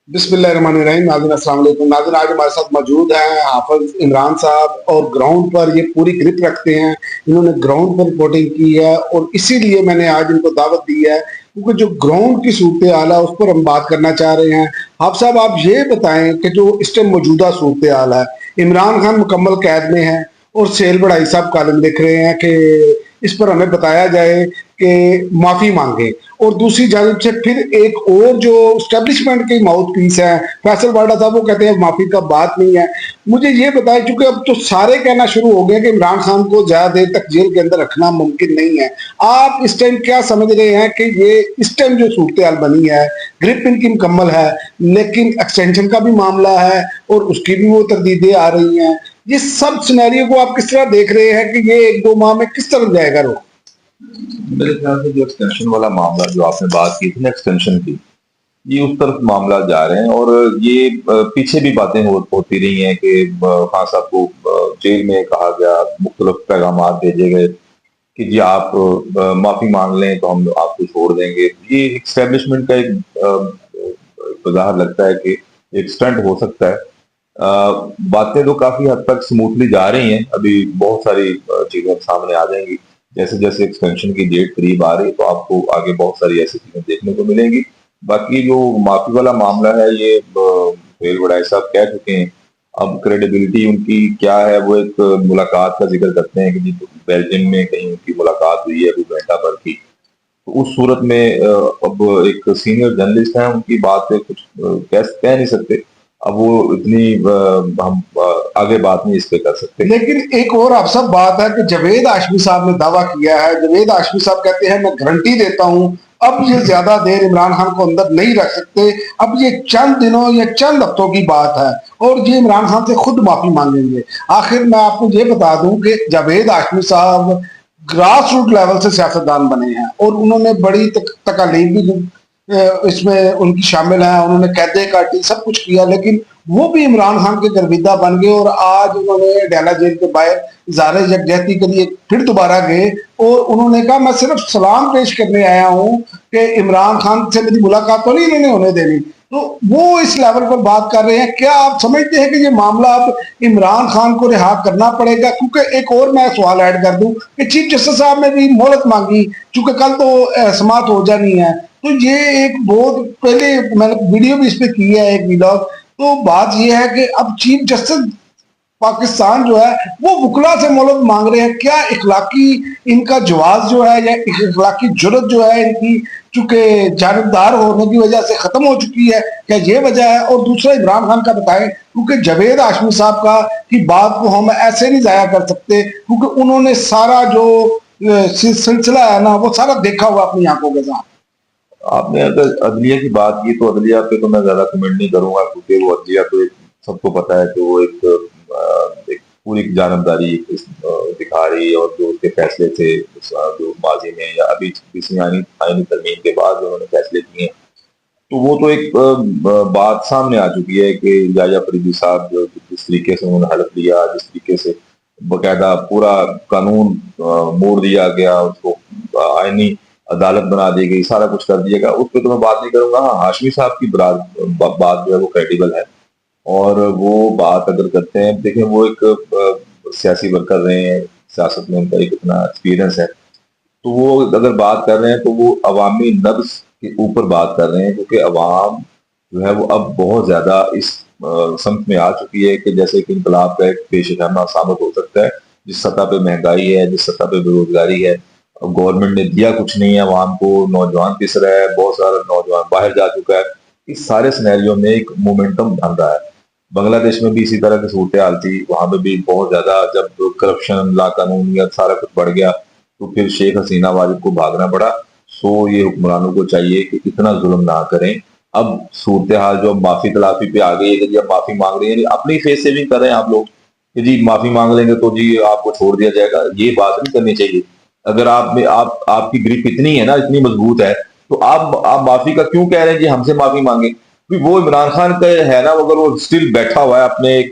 बिस्मिल्लाहिर्रहमानिर्रहीम। नाज़रीन अस्सलाम वालेकुम। नाज़रीन आज हमारे साथ मौजूद हैं हाफ़िज़ इमरान साहब और ग्राउंड पर ये पूरी ग्रिप रखते हैं। इन्होंने ग्राउंड पर रिपोर्टिंग की है और इसीलिए मैंने आज इनको दावत दी है क्योंकि जो ग्राउंड की सूरत-ए-हाल है उस पर हम बात करना चाह रहे हैं। हाफ़िज़ साहब आप ये बताएँ कि जो इस टाइम मौजूदा सूरत-ए-हाल है, इमरान खान मुकम्मल कैद में हैं और सेल बढ़ाई साहब कॉलम लिख रहे हैं कि इस पर हमें बताया जाए कि माफ़ी माँगे और दूसरी जानिब से फिर एक और जो एस्टेब्लिशमेंट की माउथ पीस है फैसल वाडा साहब वो कहते हैं माफ़ी का बात नहीं है। मुझे ये बताएं क्योंकि अब तो सारे कहना शुरू हो गए कि इमरान खान को ज़्यादा देर तक जेल के अंदर रखना मुमकिन नहीं है। आप इस टाइम क्या समझ रहे हैं कि ये इस टाइम जो सूरत हाल बनी है ग्रिप इनकी मुकम्मल है लेकिन एक्सटेंशन का भी मामला है और उसकी भी वो तरदीदें आ रही हैं। ये सब सिनेरियो को आप किस तरह देख रहे हैं कि ये 1-2 माह में किस तरह जाएगा रुख? मेरे ख्याल से जो एक्सटेंशन वाला मामला जो आपने बात की थी ना एक्सटेंशन की, ये उस तरफ मामला जा रहे हैं और ये पीछे भी बातें होती रही हैं कि खान साहब को जेल में कहा गया, मुख्तलिफ पैगामात भेजे गए कि जी आप माफी मांग लें तो हम आपको छोड़ देंगे। ये एस्टेब्लिशमेंट का एक बज़ाहिर लगता है कि एक स्टंट हो सकता है। बातें तो काफी हद तक स्मूथली जा रही हैं, अभी बहुत सारी चीजें सामने आ जाएंगी। जैसे जैसे एक्सटेंशन की डेट करीब आ रही है तो आपको आगे बहुत सारी ऐसी चीजें देखने को मिलेंगी। बाकी जो माफी वाला मामला है ये फेल बड़ाई साहब कह चुके हैं। अब क्रेडिबिलिटी उनकी क्या है, वो एक मुलाकात का जिक्र करते हैं कि जी बेल्जियम में कहीं उनकी मुलाकात हुई है कुछ घंटा भर की। तो उस सूरत में अब एक सीनियर जर्नलिस्ट हैं, उनकी बात पे कुछ कह नहीं सकते। अब वो इतनी हम आगे बात नहीं इस पे कर सकते। लेकिन एक और अफसर बात है कि जावेद हाशमी साहब ने दावा किया है। जावेद हाशमी साहब कहते हैं मैं गारंटी देता हूं अब ये ज्यादा देर इमरान खान को अंदर नहीं रख सकते। अब ये चंद दिनों या चंद हफ्तों की बात है और ये इमरान खान से खुद माफी मांगेंगे। आखिर मैं आपको ये बता दूं कि जावेद हाशमी साहब ग्रास रूट लेवल से सियासतदान बने हैं और उन्होंने बड़ी तकालीफ भी इसमें उनकी शामिल हैं। उन्होंने कैदे काटी, सब कुछ किया, लेकिन वो भी इमरान खान के गर्विदा बन गए और आज उन्होंने डैला जेल के बाहर इज़हार यकजहती के लिए फिर दोबारा गए और उन्होंने कहा मैं सिर्फ सलाम पेश करने आया हूं कि इमरान खान से मेरी मुलाकात तो नहीं इन्होंने होने देनी। तो वो इस लेवल पर बात कर रहे हैं। क्या आप समझते हैं कि ये मामला अब इमरान खान को रिहा करना पड़ेगा? क्योंकि एक और मैं सवाल ऐड कर दूं कि चीफ जस्टिस साहब ने भी मोहलत मांगी क्योंकि कल तो समात हो जानी है। तो ये एक बहुत पहले मैंने वीडियो भी इस पे की है, एक व्लॉग। तो बात यह है कि अब चीफ जस्टिस पाकिस्तान जो है वो वकला से मोहलत मांग रहे हैं। क्या इखलाकी इनका जवाब जो है या इखलाकी जुर्रत जो है इनकी चूंकि जानिबदार होने की वजह से खत्म हो चुकी है, क्या ये वजह है? और दूसरा इमरान खान का बताएं क्योंकि जावेद हाशमी साहब का की बात को हम ऐसे नहीं जाया कर सकते क्योंकि उन्होंने सारा जो सिलसिला है ना वो सारा देखा हुआ अपनी आंखों के साथ। आपने अगर अदलिया की बात की तो अदलिया पे तो मैं ज्यादा कमेंट नहीं करूंगा क्योंकि वो अदलिया तो सबको पता है कि वो एक पूरी जानबदारी दिखा रही है और जो उसके फैसले थे जो माजी में या अभी पिछली आईनी तरमीम के बाद जो उन्होंने फैसले किए तो वो तो एक बात सामने आ चुकी है कि याया फरीदी साहब जो जिस तरीके से उन्होंने हलफ लिया, जिस तरीके से बकायदा पूरा कानून मोड़ दिया गया, उसको आईनी अदालत बना दी गई, सारा कुछ कर दिया गया, उस पर तो मैं बात नहीं करूंगा। हाँ, हाशमी साहब की बात जो है वो क्रेडिबल है और वो बात अगर करते हैं, देखिए वो एक सियासी वर्कर रहे हैं, सियासत में उनका एक इतना एक्सपीरियंस है, तो वो अगर बात कर रहे हैं तो वो अवामी नब्ज के ऊपर बात कर रहे हैं क्योंकि अवाम जो है वो अब बहुत ज्यादा इस समत में आ चुकी है कि जैसे कि इनकलाब का एक पेशगाना साबित हो सकता है। जिस सतह पे महंगाई है, जिस सतह पे बेरोजगारी है, गवर्नमेंट ने दिया कुछ नहीं है अवाम को, नौजवान पिस रहा है, बहुत सारा नौजवान बाहर जा चुका है। इस सारे सिनेरियो में एक मोमेंटम बन रहा है। बांग्लादेश में भी इसी तरह की सूरत हाल थी, वहां पे भी बहुत ज्यादा जब करप्शन, लाकानूनियत सारा कुछ बढ़ गया तो फिर शेख हसीना वाजिद को भागना पड़ा। सो ये हुक्मरानों को चाहिए कि इतना जुल्म ना करें। अब सूरत हाल जो माफी तलाफी पे आ गई है कि जी अब माफी मांग रही है, अपनी फेस सेविंग कर रहे हैं आप लोग कि जी माफी मांग लेंगे तो जी आपको छोड़ दिया जाएगा, ये बात नहीं करनी चाहिए। अगर आप में आपकी ग्रिप इतनी है ना, इतनी मजबूत है, तो आप माफी का क्यों कह रहे हैं कि हमसे माफी मांगे? वो इमरान खान का है ना, अगर वो स्टिल बैठा हुआ है अपने एक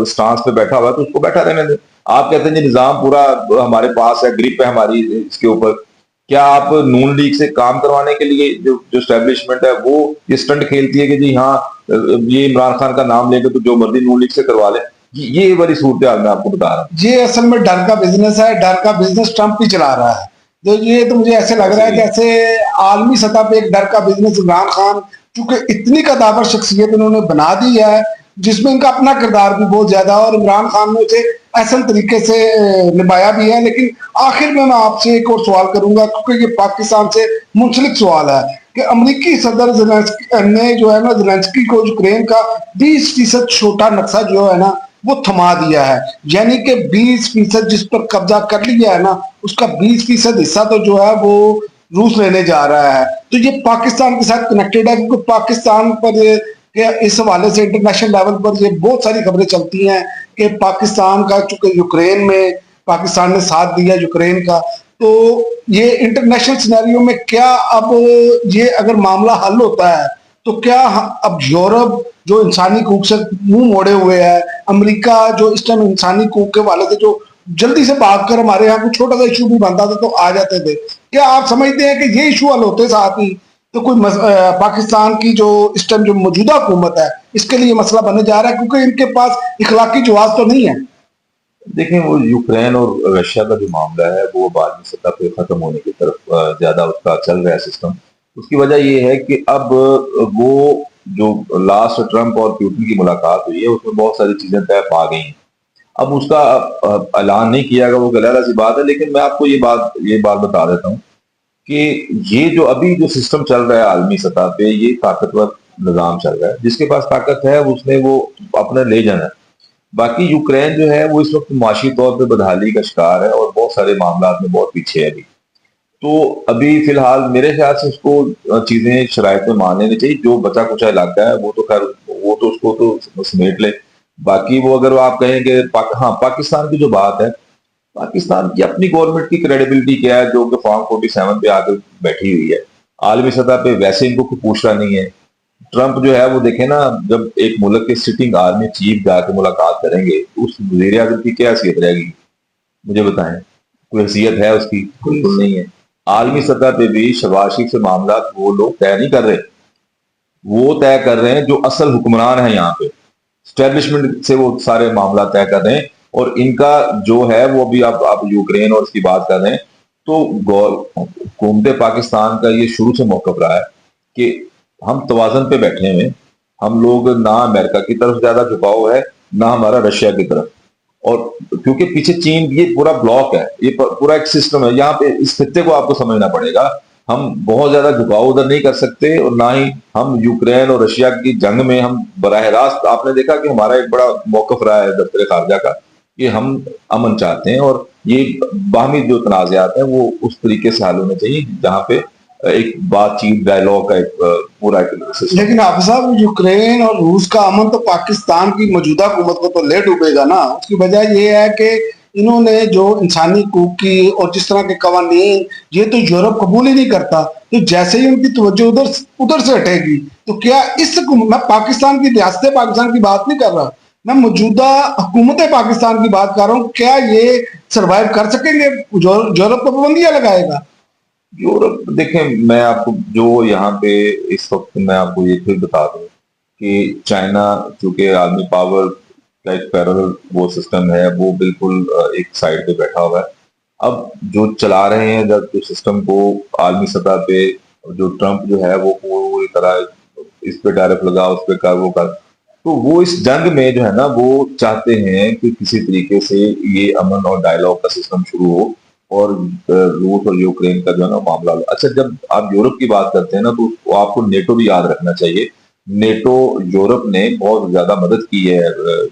स्टांस पे बैठा हुआ है तो उसको बैठा रहने दें। आप कहते हैं जी निजाम पूरा हमारे पास है, ग्रिप है हमारी इसके ऊपर, क्या आप नून लीग से काम करवाने के लिए जो जो एस्टेब्लिशमेंट है वो ये स्टंट खेलती है कि जी हाँ ये इमरान खान का नाम लेकर तो जो मर्जी नून लीग से करवा ले? ये बड़ी सूरत हाल मैं आपको बता रहा हूँ। ये असल में डर का बिजनेस है, डर का बिजनेस ट्रंप ही चला रहा है। तो ये तो मुझे ऐसे लग रहा है जी। जैसे आलमी सतह पे एक डर का बिजनेस इमरान खान, चूंकि इतनी कदावर शख्सियत इन्होंने बना दी है जिसमें इनका अपना किरदार भी बहुत ज्यादा है और इमरान खान ने उसे अहसन तरीके से निभाया भी है। लेकिन आखिर में मैं आपसे एक और सवाल करूंगा, क्योंकि ये पाकिस्तान से मुंसलिक सवाल है कि अमरीकी सदर ज़ेलेंस्की ने जो है ना ज़ेलेंस्की को यूक्रेन का 20% छोटा नक्शा जो है ना वो थमा दिया है। यानी कि 20% जिस पर कब्जा कर लिया है ना, उसका 20% हिस्सा तो जो है वो रूस लेने जा रहा है। तो ये पाकिस्तान के साथ कनेक्टेड है, क्योंकि पाकिस्तान पर के इस हवाले से इंटरनेशनल लेवल पर ये बहुत सारी खबरें चलती हैं कि पाकिस्तान का, चूंकि यूक्रेन में पाकिस्तान ने साथ दिया यूक्रेन का, तो ये इंटरनेशनल सिनेरियो में क्या अब ये अगर मामला हल होता है तो क्या अब यूरोप जो इंसानी हकूक से मुंह मोड़े हुए है, अमेरिका जो इस टाइम इंसानी हकूक के वाले से जो जल्दी से भागकर हमारे यहाँ कोई छोटा सा इशू भी बनता था तो आ जाते थे, क्या आप समझते हैं कि ये इशू हल होते साथ ही तो कोई पाकिस्तान की जो इस टाइम जो मौजूदा हुकूमत है इसके लिए मसला बनने जा रहा है, क्योंकि इनके पास इखलाकी जवाब तो नहीं है। देखिए वो यूक्रेन और रशिया का जो मामला है वो बाद में सत्ता पे खत्म होने की तरफ ज्यादा उसका चल रहा है सिस्टम। उसकी वजह ये है कि अब वो जो लास्ट ट्रम्प और पुतिन की मुलाकात हुई है उसमें बहुत सारी चीजें तय पा गई हैं। अब उसका ऐलान नहीं किया गया, वो गलत सी बात है, लेकिन मैं आपको ये बात बता देता हूँ कि ये जो अभी जो सिस्टम चल रहा है आलमी सतह पे ये ताकतवर निजाम चल रहा है, जिसके पास ताकत है उसने वो अपने ले जाना है। बाकी यूक्रेन जो है वो इस वक्त माशी तौर पे बदहाली का शिकार है और बहुत सारे मामला में बहुत पीछे है अभी। तो अभी फिलहाल मेरे ख्याल से उसको चीजें शराइत में मान लेनी चाहिए। जो बचा कुचा इलाका है वो तो खैर वो तो उसको तो समेट ले। बाकी वो अगर आप कहें कि हाँ पाकिस्तान की जो बात है, पाकिस्तान की अपनी गवर्नमेंट की क्रेडिबिलिटी क्या है जो कि फॉर्म 47 पे आकर बैठी हुई है। आलमी सतह पे वैसे इनको कोई पूछ रहा नहीं है। ट्रंप जो है वो देखे ना, जब एक मुल्क के सिटिंग आर्मी चीफ जाके मुलाकात करेंगे तो उस वजीर आजम की क्या हैसियत रहेगी? मुझे बताएं, कोई हैसियत है उसकी? बिल्कुल नहीं है। आलमी सतह पे भी शहबाज शरीफ से मामला वो लोग तय नहीं कर रहे, वो तय कर रहे हैं जो असल हुक्मरान है यहाँ पे, स्टैब्लिशमेंट से वो सारे मामला तय कर रहे हैं। और इनका जो है वो अभी आप यूक्रेन और उसकी बात कर रहे हैं, तो हुकूमत पाकिस्तान का ये शुरू से मौकफ रहा है कि हम तवाजन पे बैठे हुए हैं। हम लोग ना अमेरिका की तरफ ज्यादा झुकाव है ना हमारा रशिया की तरफ। और क्योंकि पीछे चीन ये पूरा ब्लॉक है, ये पूरा एक सिस्टम है, यहाँ पे इस खत्ते को आपको समझना पड़ेगा। हम बहुत ज्यादा झुकाव उधर नहीं कर सकते और ना ही हम यूक्रेन और रशिया की जंग में हम बराह रास्त, आपने देखा कि हमारा एक बड़ा मौकफ रहा है दफ्तर खारजा का कि हम अमन चाहते हैं और ये बाहमी जो तनाज़ात हैं वो उस तरीके से हल होने चाहिए जहाँ पे एक बातचीत डायलॉग का एक पूरा एक सिस्टम। लेकिन आप साहब यूक्रेन और रूस का अमन तो पाकिस्तान की मौजूदा हुकूमत को तो ले डूबेगा ना। उसकी वजह ये है कि इन्होंने जो इंसानी हकूक की और जिस तरह के कवानीन ये तो यूरोप कबूल ही नहीं करता, तो जैसे ही उनकी तवज्जो उधर उधर से हटेगी तो क्या मैं पाकिस्तान की रियासत पाकिस्तान की बात नहीं कर रहा, मैं मौजूदा हुकूमत पाकिस्तान की बात कर रहा हूँ, क्या ये सर्वाइव कर सकेंगे? यूरोप को पाबंदियां लगाएगा। यूरोप देखें, मैं आपको जो यहाँ पे इस वक्त मैं आपको ये फिर बता दूं कि चाइना चूंकि आर्मी पावर का एक पैरेलल वो सिस्टम है, वो बिल्कुल एक साइड पे बैठा हुआ है। अब जो चला रहे हैं जब जो सिस्टम को आर्मी सतह पे, जो ट्रंप जो है वो पूरी तरह इस पे टैरिफ लगा उस पे कर वो कर, तो वो इस जंग में जो है ना वो चाहते हैं कि किसी तरीके से ये अमन और डायलॉग का सिस्टम शुरू हो और रूस और यूक्रेन का जो है ना मामला हो। अच्छा, जब आप यूरोप की बात करते हैं ना तो आपको नेटो भी याद रखना चाहिए। नेटो, यूरोप ने बहुत ज्यादा मदद की है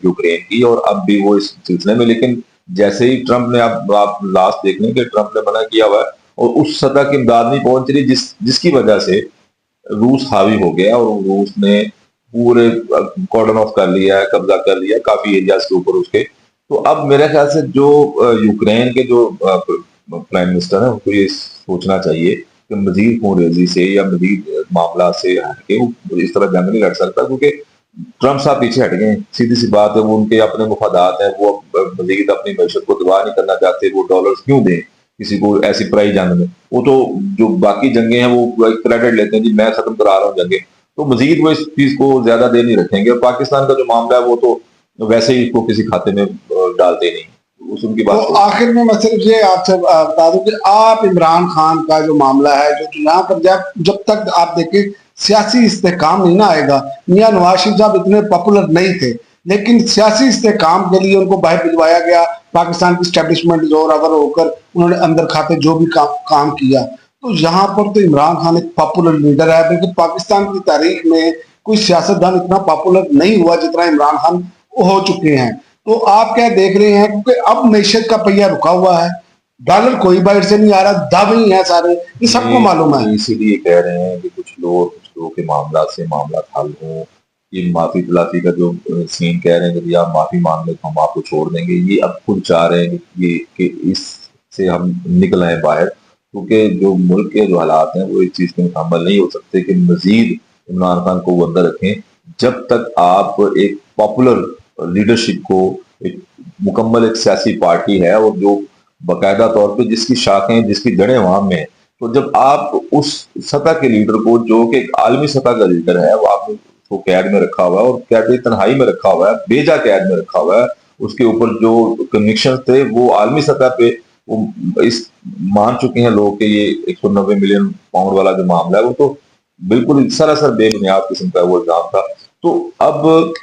यूक्रेन की और अब भी वो इस सिलसिले में, लेकिन जैसे ही ट्रंप ने, आप लास्ट देख लें कि ट्रंप ने मना किया हुआ है और उस सतह की इमदाद नहीं पहुंच रही जिसकी वजह से रूस हावी हो गया और रूस ने पूरे कॉर्डन ऑफ कर लिया है, कब्जा कर लिया है काफी एरियाज के ऊपर उसके। तो अब मेरे ख्याल से जो यूक्रेन के जो प्राइम मिनिस्टर है उनको ये सोचना चाहिए कि मजीद खूनरेजी से या मजीद मामला से हटके वो इस तरह जंग नहीं लड़ सकता, क्योंकि ट्रंप साहब पीछे हट गए। सीधी सी बात है, वो उनके अपने मुफादात हैं, वो मजीद अपनी मैशत को तबाह नहीं करना चाहते। वो डॉलर्स क्यों दें किसी को ऐसी पराई जंग में, वो तो जो बाकी जंगे हैं वो क्रेडिट लेते हैं जी मैं खत्म करा रहा हूँ जंगे, तो मजीद वो इस चीज को ज्यादा देर नहीं रखेंगे। और पाकिस्तान का जो मामला है वो तो वैसे ही इसको किसी खाते में डालते ही नहीं, उस उनकी तो बात आखिर में मैं सिर्फ ये आपसे बता दूं कि आप इमरान खान का जो मामला है, जो यहाँ पर जब तक आप देखें सियासी इस्तेहकाम नहीं ना आएगा, मियां नवाज शरीफ साहब इतने पॉपुलर नहीं थे, लेकिन सियासी इस्तेहकाम के लिए उनको बाहर भिजवाया गया, पाकिस्तान की स्टैब्लिशमेंट जोर आवर होकर उन्होंने अंदर खाते जो भी काम किया। तो यहाँ पर तो इमरान खान एक पॉपुलर लीडर है, बल्कि पाकिस्तान की तारीख में कोई सियासतदान इतना पॉपुलर नहीं हुआ जितना इमरान खान हो चुके हैं। तो आप क्या देख रहे हैं, क्योंकि अब मैशत का पहिया रुका हुआ है, डॉलर कोई बाहर से नहीं आ रहा, दावे ही है सारे, ये सबको मालूम है। इसीलिए कह रहे हैं कि कुछ लोगों के मामला से मामला हल हो, ये माफी तलाफी का जो सीन कह रहे हैं कि आप माफी मांग ले तो हम आपको छोड़ देंगे, ये अब खुद चाह रहे हैं कि इससे हम निकल आए बाहर, क्योंकि जो मुल्क के जो हालात हैं वो इस चीज के मुकम्मल नहीं हो सकते कि मजीद इमरान खान को वो अंदर रखें जब तक आप एक पॉपुलर लीडरशिप को, एक मुकम्मल एक सियासी पार्टी है और जो बाकायदा तौर पे जिसकी शाखें जिसकी जड़ें वहां में हैं, तो जब आप उस सतह के लीडर को जो कि एक आलमी सतह का लीडर है वो आपने उसको कैद में रखा हुआ है और कैद तन्हाई में रखा हुआ है, बेजा कैद में रखा हुआ है, उसके ऊपर जो कन्विक्शन थे वो आलमी सतह पे वो इस मान चुके हैं लोग कि ये 190 मिलियन पाउंड वाला जो मामला है वो तो बिल्कुल सरासर बेबुनियाद किस्म का वो इल्जाम था। तो अब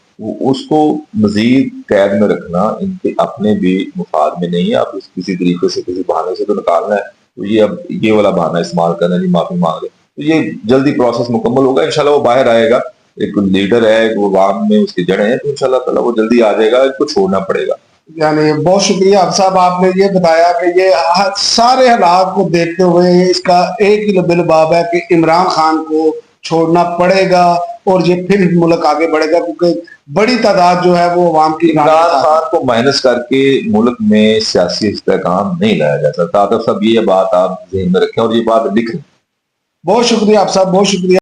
उसको मजीद कैद में रखना इनके अपने भी मुफाद में नहीं है, आप किसी तरीके से किसी बहाने से तो निकालना है, तो ये अब ये वाला बहाना इस्तेमाल करना नहीं माफी मांग रहे, तो ये जल्दी प्रोसेस मुकम्मल होगा, इंशाल्लाह वो बाहर आएगा, एक लीडर है वो वाम में उसकी जड़ें हैं, तो इंशाल्लाह ताला वो जल्दी आ जाएगा, इसको छोड़ना पड़ेगा। यानी बहुत शुक्रिया आप साहब, आपने ये बताया कि ये सारे हालात को देखते हुए इसका एक ही बिलबाब है कि इमरान खान को छोड़ना पड़ेगा और ये फिर मुल्क आगे बढ़ेगा, क्योंकि बड़ी तादाद जो है वो अवाम की इमरान खान को माइनस करके मुल्क में सियासी इस्तेहकाम नहीं लाया जा सकता। आतिफ साहब ये बात आप जहन में रखें और ये बात लिख लें। बहुत शुक्रिया आप साहब, बहुत शुक्रिया।